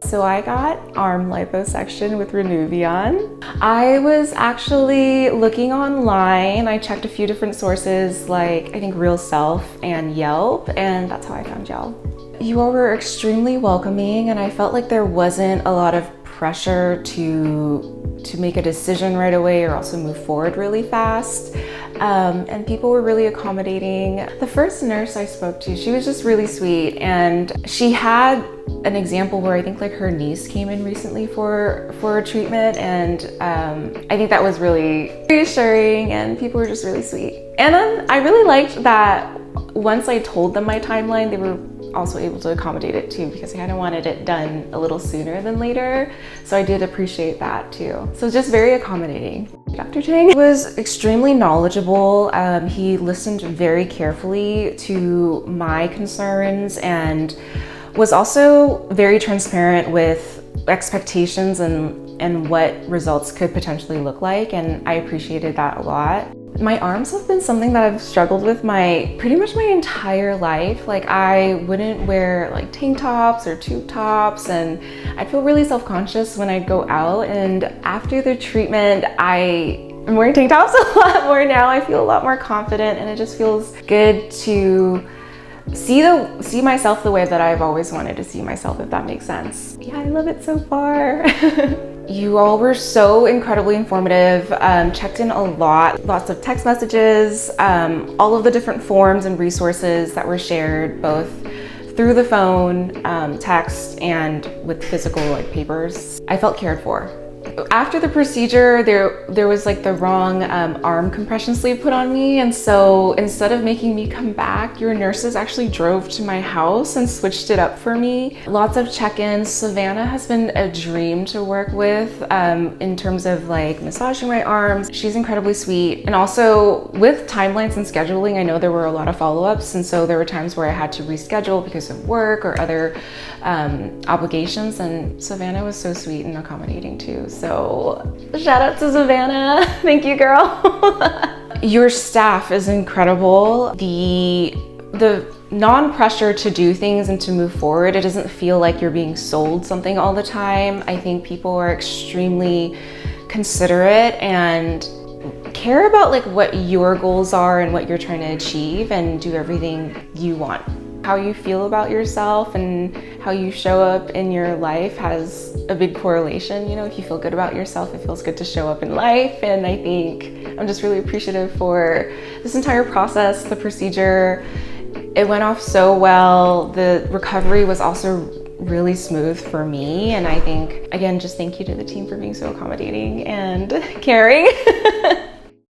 So I got arm liposuction with Renuvion. I was actually looking online. I checked a few different sources like I think Real Self and Yelp, and that's how I found y'all. You all were extremely welcoming, and I felt like there wasn't a lot of pressure to make a decision right away or also move forward really fast. And people were really accommodating. The first nurse I spoke to, she was just really sweet, and she had an example where I think like her niece came in recently for a treatment, and I think that was really reassuring, and people were just really sweet. And I really liked that once I told them my timeline, they were also able to accommodate it too, because I kind of wanted it done a little sooner than later. So I did appreciate that too. So just very accommodating. Dr. Cheng was extremely knowledgeable. He listened very carefully to my concerns and was also very transparent with expectations and what results could potentially look like. And I appreciated that a lot. My arms have been something that I've struggled with pretty much my entire life. Like I wouldn't wear like tank tops or tube tops, and I'd feel really self-conscious when I'd go out. And after the treatment, I'm wearing tank tops a lot more now. I feel a lot more confident, and it just feels good to see myself the way that I've always wanted to see myself, if that makes sense. Yeah, I love it so far. You all were so incredibly informative, checked in a lot, lots of text messages, all of the different forms and resources that were shared, both through the phone, text, and with physical like papers. I felt cared for. After the procedure, there was like the wrong arm compression sleeve put on me, and so instead of making me come back, your nurses actually drove to my house and switched it up for me. Lots of check-ins. Savannah has been a dream to work with in terms of like massaging my arms. She's incredibly sweet. And also with timelines and scheduling, I know there were a lot of follow-ups, and so there were times where I had to reschedule because of work or other obligations, and Savannah was so sweet and accommodating too. So shout out to Savannah. Thank you, girl. Your staff is incredible. The non-pressure to do things and to move forward, it doesn't feel like you're being sold something all the time. I think people are extremely considerate and care about like what your goals are and what you're trying to achieve, and do everything you want. How you feel about yourself and how you show up in your life has a big correlation. You know, if you feel good about yourself, it feels good to show up in life. And I think I'm just really appreciative for this entire process, the procedure. It went off so well. The recovery was also really smooth for me. And I think, again, just thank you to the team for being so accommodating and caring.